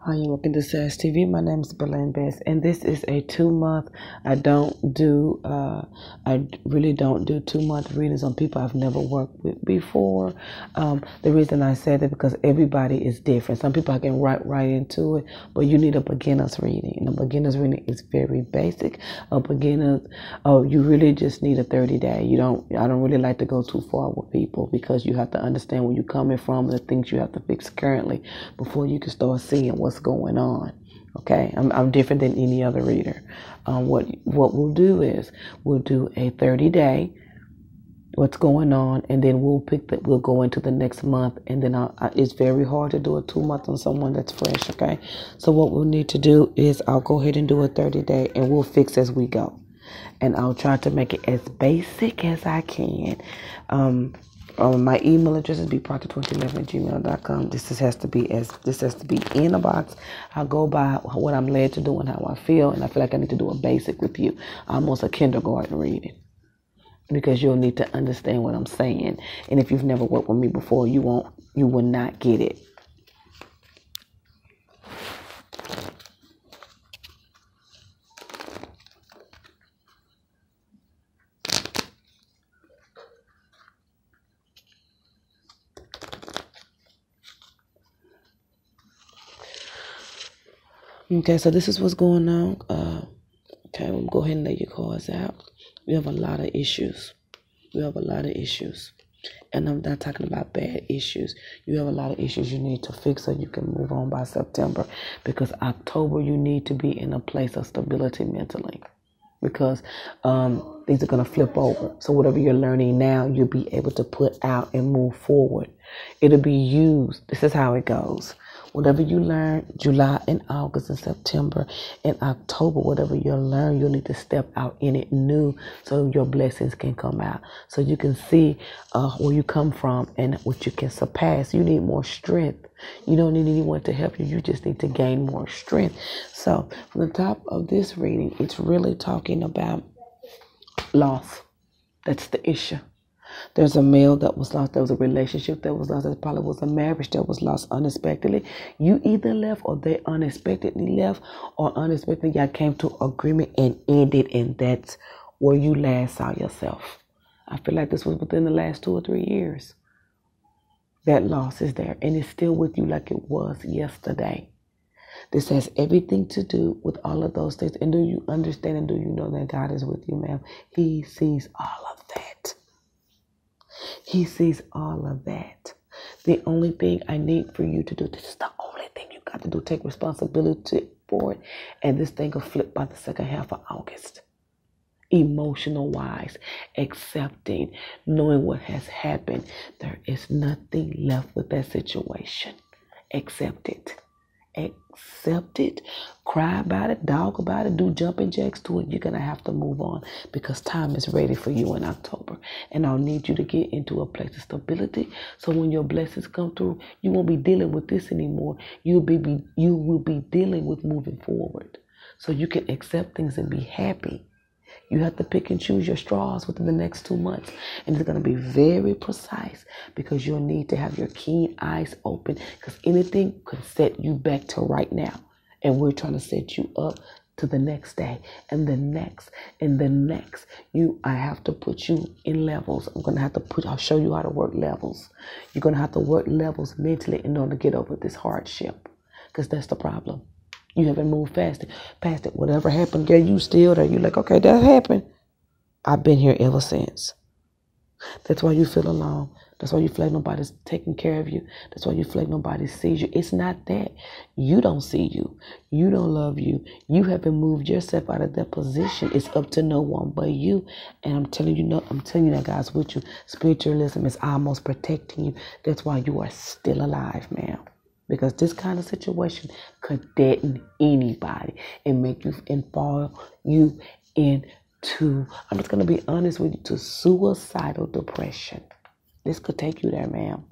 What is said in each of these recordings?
Hi, you welcome to SAS TV. My name is Belen Best, and this is a 2 month. I really don't do 2 month readings on people I've never worked with before. The reason I said that because everybody is different. Some people I can right into it, but you need a beginner's reading. And a beginner's reading is very basic. You really just need a 30-day. I don't really like to go too far with people because you have to understand where you're coming from and the things you have to fix currently before you can start seeing what's going on. Okay, I'm different than any other reader. What we'll do is we'll do a 30-day, what's going on, and then we'll go into the next month, and then it's very hard to do a 2 month on someone that's fresh. Okay, so what we'll need to do is I'll go ahead and do a 30-day, and we'll fix as we go, and I'll try to make it as basic as I can. My email address is bproctor2011@gmail.com. This has to be in a box. I'll go by what I'm led to do and how I feel, and I feel like I need to do a basic with you, almost a kindergarten reading, because you'll need to understand what I'm saying. And if you've never worked with me before, you will not get it. Okay, so this is what's going on. Okay, we'll go ahead and lay your cards out. We have a lot of issues. And I'm not talking about bad issues. You have a lot of issues you need to fix so you can move on by September. Because October, you need to be in a place of stability mentally. Because things are going to flip over. So whatever you're learning now, you'll be able to put out and move forward. It'll be used. This is how it goes. Whatever you learn, July and August and September and October, whatever you learn, you'll need to step out in it new so your blessings can come out. So you can see where you come from and what you can surpass. You need more strength. You don't need anyone to help you. You just need to gain more strength. So from the top of this reading, it's really talking about loss. That's the issue. There's a male that was lost. There was a relationship that was lost. There probably was a marriage that was lost unexpectedly. You either left or they unexpectedly left, or unexpectedly y'all came to agreement and ended, and that's where you last saw yourself. I feel like this was within the last 2 or 3 years. That loss is there, and it's still with you like it was yesterday. This has everything to do with all of those things. And do you understand and do you know that God is with you, ma'am? He sees all of that. He sees all of that. The only thing I need for you to do, this is the only thing you got to do, take responsibility for it. And this thing will flip by the second half of August. Emotional wise, accepting, knowing what has happened. There is nothing left with that situation. Accept it. Accept it, cry about it, dog about it, do jumping jacks to it. You're going to have to move on because time is ready for you in October. And I'll need you to get into a place of stability. So when your blessings come through, you won't be dealing with this anymore. You will be dealing with moving forward. So you can accept things and be happy. You have to pick and choose your straws within the next 2 months. And it's going to be very precise because you'll need to have your keen eyes open because anything could set you back to right now. And we're trying to set you up to the next day and the next and the next. I have to put you in levels. I'll show you how to work levels. You're going to have to work levels mentally in order to get over this hardship because that's the problem. You haven't moved past it. Whatever happened, girl, you still there. You're like, okay, that happened. I've been here ever since. That's why you feel alone. That's why you feel like nobody's taking care of you. That's why you feel like nobody sees you. It's not that. You don't see you. You don't love you. You haven't moved yourself out of that position. It's up to no one but you. And I'm telling you that God's with you. Spiritualism is almost protecting you. That's why you are still alive, ma'am. Because this kind of situation could deaden anybody and fall you into, I'm just going to be honest with you, to suicidal depression. This could take you there, ma'am.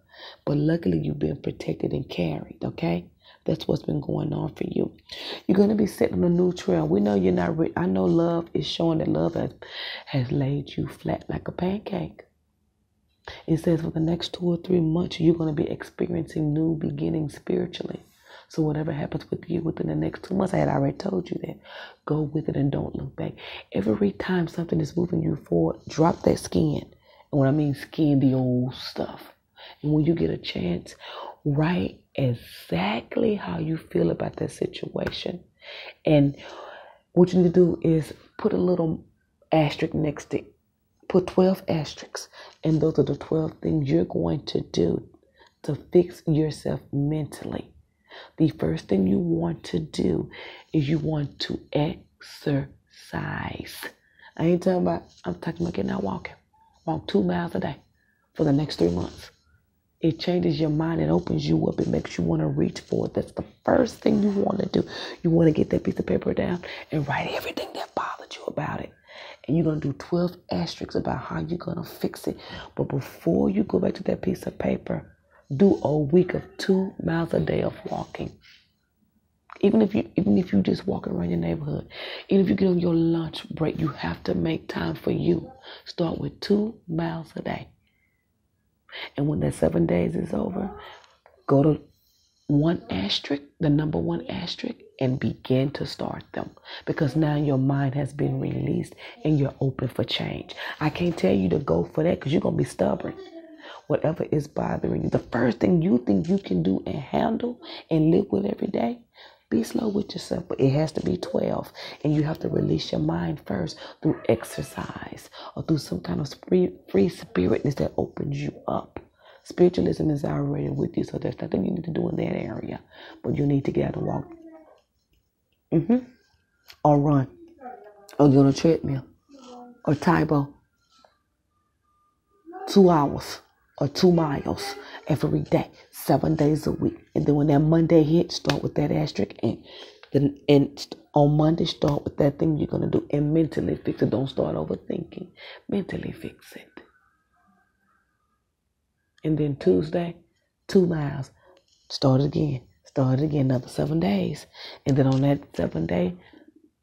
But luckily you've been protected and carried, okay? That's what's been going on for you. You're going to be set on a new trail. We know you're not rich. I know love is showing that love has laid you flat like a pancake. It says for the next 2 or 3 months, you're going to be experiencing new beginnings spiritually. So whatever happens with you within the next 2 months, I had already told you that. Go with it and don't look back. Every time something is moving you forward, drop that skin. And when I mean skin, the old stuff. And when you get a chance, write exactly how you feel about that situation. And what you need to do is put a little asterisk next to it. Put 12 asterisks. And those are the 12 things you're going to do to fix yourself mentally. The first thing you want to do is you want to exercise. I'm talking about getting out walking. Walk 2 miles a day for the next 3 months. It changes your mind. It opens you up. It makes you want to reach for it. That's the first thing you want to do. You want to get that piece of paper down and write everything that bothered you about it. And you're going to do 12 asterisks about how you're going to fix it. But before you go back to that piece of paper, do a week of 2 miles a day of walking. Even if you just walking around your neighborhood, even if you get on your lunch break, you have to make time for you. Start with 2 miles a day. And when that 7 days is over, go to the number 1 asterisk, and begin to start them. Because now your mind has been released and you're open for change. I can't tell you to go for that because you're going to be stubborn. Whatever is bothering you, the first thing you think you can do and handle and live with every day, be slow with yourself, but it has to be 12. And you have to release your mind first through exercise or through some kind of free spiritness that opens you up. Spiritualism is already with you, so there's nothing you need to do in that area. But you need to get out and walk. Or run. Or get on a treadmill. Or Tybo. 2 hours. Or 2 miles every day, 7 days a week. And then when that Monday hits, start with that asterisk. And on Monday, start with that thing you're going to do. And mentally fix it. Don't start overthinking. Mentally fix it. And then Tuesday, 2 miles. Start it again. Another 7 days. And then on that 7th day,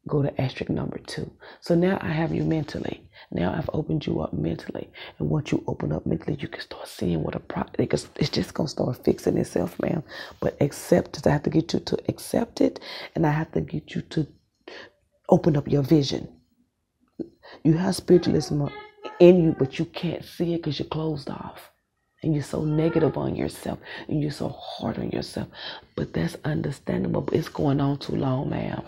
go to asterisk number 2. So now I have you mentally. Now I've opened you up mentally. And once you open up mentally, you can start seeing what a problem, because it's just going to start fixing itself, ma'am. But accept it. I have to get you to accept it. And I have to get you to open up your vision. You have spiritualism in you, but you can't see it because you're closed off. And you're so negative on yourself. And you're so hard on yourself. But that's understandable. But it's going on too long, ma'am.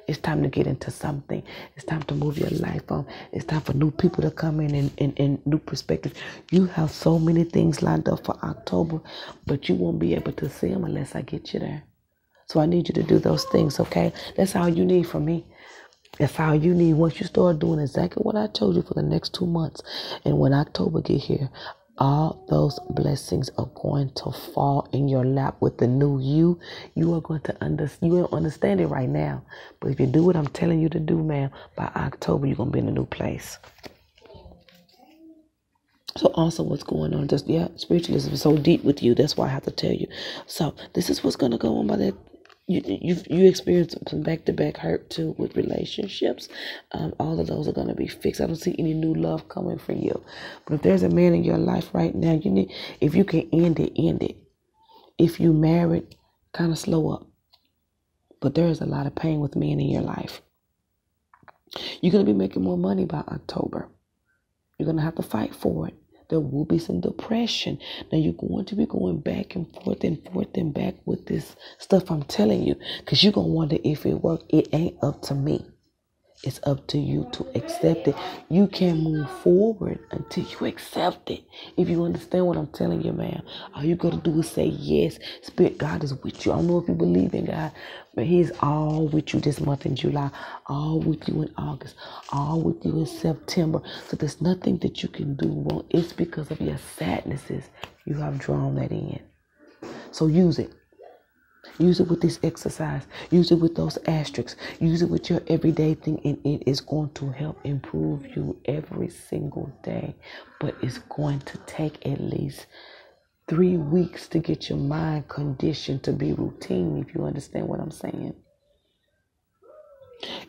It's time to get into something. It's time to move your life on. It's time for new people to come in and new perspectives. You have so many things lined up for October, but you won't be able to see them unless I get you there. So I need you to do those things, okay? That's all you need from me. That's all you need. Once you start doing exactly what I told you for the next 2 months, and when October get here, all those blessings are going to fall in your lap with the new you. You are going to understand. You don't understand it right now. But if you do what I'm telling you to do, ma'am, by October, you're going to be in a new place. So also what's going on, spiritualism is so deep with you. That's why I have to tell you. So this is what's going to go on by that. You experience some back-to-back hurt too with relationships. All of those are going to be fixed. I don't see any new love coming for you. But if there's a man in your life right now, if you can end it, end it. If you married, kind of slow up. But there is a lot of pain with men in your life. You're going to be making more money by October. You're going to have to fight for it. There will be some depression. Now you're going to be going back and forth and back with this stuff I'm telling you. Because you're going to wonder if it worked. It ain't up to me. It's up to you to accept it. You can't move forward until you accept it. If you understand what I'm telling you, man, all you got to do is say yes. Spirit, God is with you. I don't know if you believe in God, but He's all with you this month in July, all with you in August, all with you in September. So there's nothing that you can do wrong. It's because of your sadnesses you have drawn that in. So use it. Use it with this exercise. Use it with those asterisks. Use it with your everyday thing, and it is going to help improve you every single day. But it's going to take at least 3 weeks to get your mind conditioned to be routine, if you understand what I'm saying.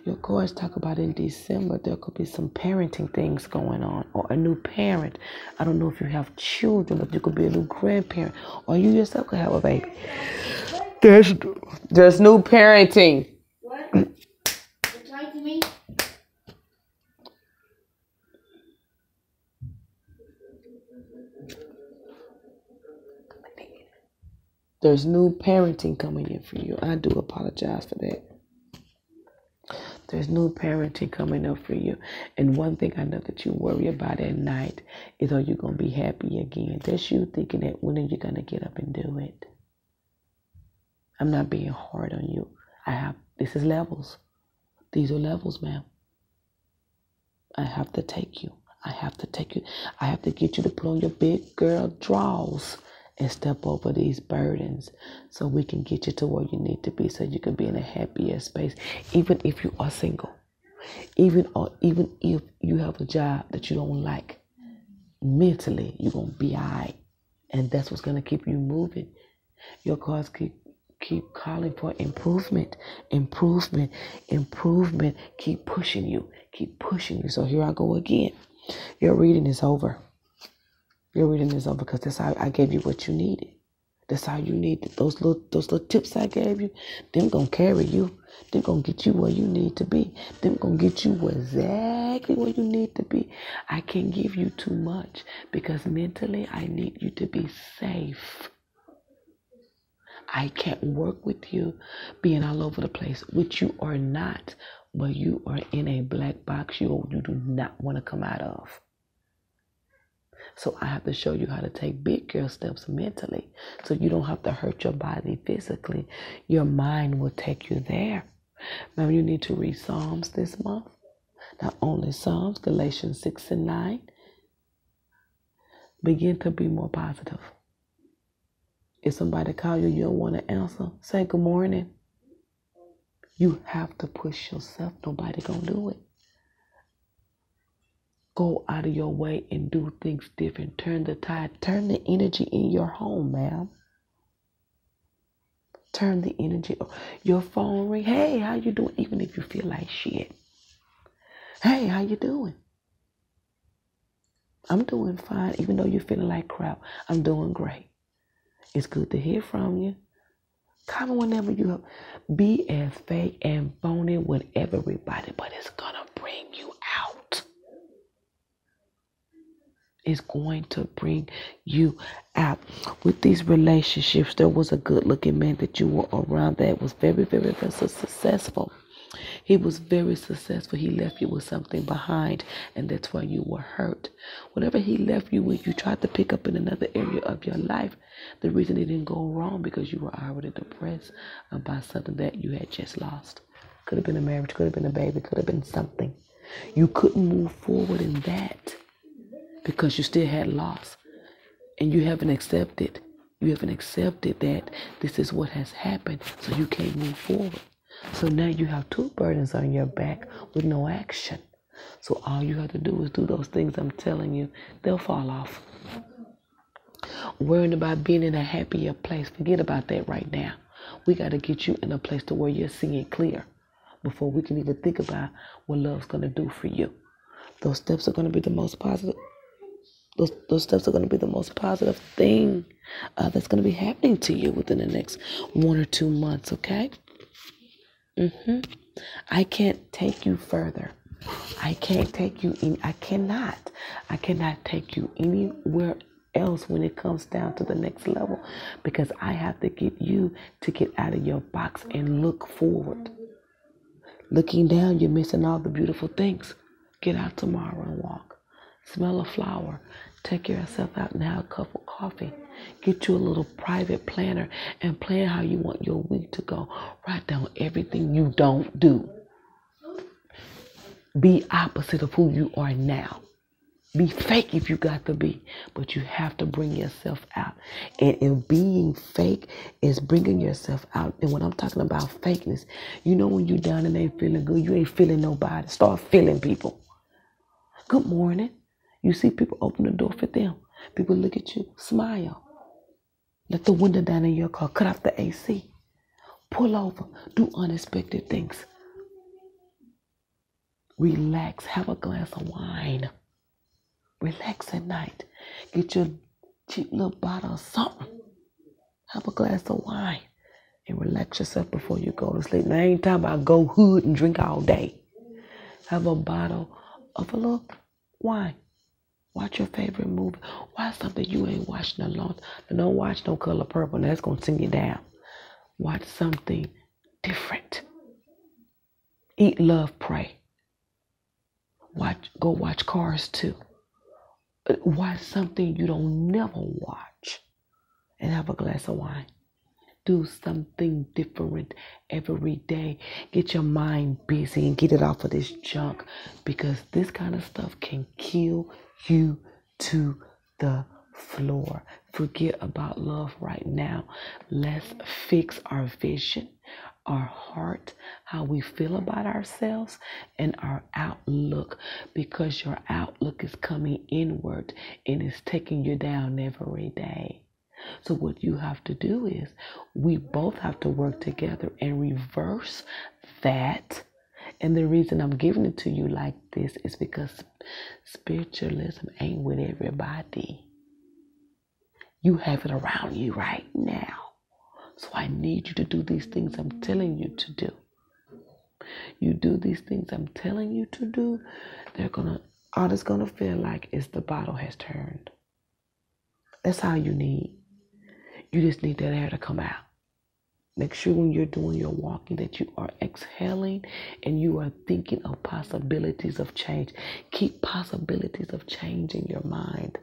Your cards talk about in December, there could be some parenting things going on, or a new parent. I don't know if you have children, but you could be a new grandparent, or you yourself could have a baby. There's there's new parenting. What? You're talking to me? There's new parenting coming in for you. I do apologize for that. There's new parenting coming up for you. And one thing I know that you worry about at night is, are you going to be happy again? That's you thinking that when are you going to get up and do it? I'm not being hard on you. This is levels. These are levels, ma'am. I have to take you. I have to take you. I have to get you to put on your big girl drawers and step over these burdens so we can get you to where you need to be, so you can be in a happier space, even if you are single, even if you have a job that you don't like. Mentally, you're going to be all right, and that's what's going to keep you moving. Your cars keep calling for improvement. Keep pushing you. So here I go again. Your reading is over. Because that's how I gave you what you needed. That's how you need it. Those little tips I gave you, them gonna carry you. Them gonna get you where you need to be. Them gonna get you exactly where you need to be. I can't give you too much because mentally I need you to be safe. I can't work with you being all over the place, which you are not, but you are in a black box you do not want to come out of. So I have to show you how to take big girl steps mentally, so you don't have to hurt your body physically. Your mind will take you there. Remember, you need to read Psalms this month. Not only Psalms, Galatians 6 and 9. Begin to be more positive. If somebody calls you don't want to answer, say good morning. You have to push yourself. Nobody gonna do it. Go out of your way and do things different. Turn the tide. Turn the energy in your home, ma'am. Turn the energy. Your phone ring. Hey, how you doing? Even if you feel like shit. Hey, how you doing? I'm doing fine. Even though you're feeling like crap, I'm doing great. It's good to hear from you. Come whenever you have. Be as fake and phony with everybody, but it's gonna bring you out. Is going to bring you out. With these relationships, there was a good looking man that you were around that was very, very, very successful. He was very successful. He left you with something behind, and that's why you were hurt. Whatever he left you with, you tried to pick up in another area of your life. The reason it didn't go wrong because you were already depressed about something that you had just lost. Could have been a marriage, could have been a baby, could have been something. You couldn't move forward in that because you still had loss, and you haven't accepted that this is what has happened, so you can't move forward. So now you have two burdens on your back with no action. So all you have to do is do those things I'm telling you. They'll fall off. Worrying about being in a happier place, forget about that right now. We got to get you in a place to where you're seeing clear before we can even think about what love's going to do for you. Those steps are going to be the most positive. Those steps are going to be the most positive thing that's going to be happening to you within the next 1 or 2 months, okay? I can't take you further. I cannot take you anywhere else when it comes down to the next level, because I have to get you to get out of your box and look forward. Looking down, you're missing all the beautiful things. Get out tomorrow and walk. Smell a flower. Take yourself out and have a cup of coffee. Get you a little private planner and plan how you want your week to go. Write down everything you don't do. Be opposite of who you are now. Be fake if you got to be, but you have to bring yourself out. And if being fake is bringing yourself out, and when I'm talking about fakeness, you know when you down and ain't feeling good, you ain't feeling nobody. Start feeling people. Good morning. You see people, open the door for them. People look at you, smile. Let the window down in your car, cut off the AC. Pull over, do unexpected things. Relax, have a glass of wine. Relax at night. Get your cheap little bottle of something. Have a glass of wine and relax yourself before you go to sleep. Now, I ain't talking about go hood and drink all day. Have a bottle of a little wine. Watch your favorite movie. Watch something you ain't watched in a long time. Don't watch No Color Purple. That's going to sing you down. Watch something different. Eat, Love, Pray. Go watch Cars 2. Watch something you don't never watch and have a glass of wine. Do something different every day. Get your mind busy and get it off of this junk, because this kind of stuff can kill you to the floor. Forget about love right now. Let's fix our vision, our heart, how we feel about ourselves, and our outlook, because your outlook is coming inward and it's taking you down every day. So what you have to do is we both have to work together and reverse that. And the reason I'm giving it to you like this is because spiritualism ain't with everybody. You have it around you right now. So I need you to do these things I'm telling you to do. You do these things I'm telling you to do, all it's gonna feel like is the bottle has turned. That's all you need. You just need that air to come out. Make sure when you're doing your walking that you are exhaling and you are thinking of possibilities of change. Keep possibilities of change in your mind.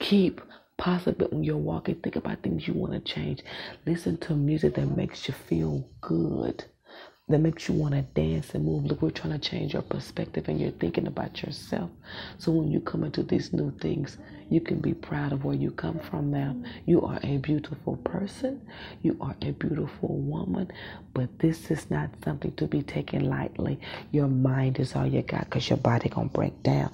Keep possible when you're walking. Think about things you want to change. Listen to music that makes you feel good, that makes you want to dance and move. Look, we're trying to change your perspective and you're thinking about yourself. So when you come into these new things, you can be proud of where you come from now. You are a beautiful person. You are a beautiful woman. But this is not something to be taken lightly. Your mind is all you got, because your body going to break down.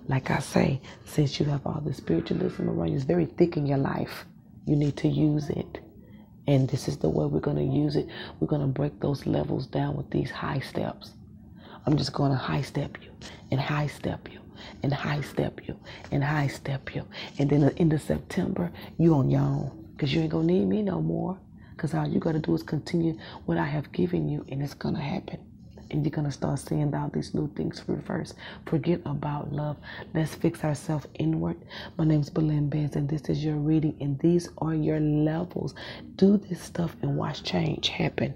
Like I say, since you have all the spiritualism around you, it's very thick in your life. You need to use it. And this is the way we're going to use it. We're going to break those levels down with these high steps. I'm just going to high step you and high step you and high step you and high step you. And then at the end of September, you on your own, because you ain't going to need me no more, because all you got to do is continue what I have given you, and it's going to happen. And you're going to start seeing all these new things reverse. Forget about love. Let's fix ourselves inward. My name's Belen Benz, and this is your reading, and these are your levels. Do this stuff and watch change happen.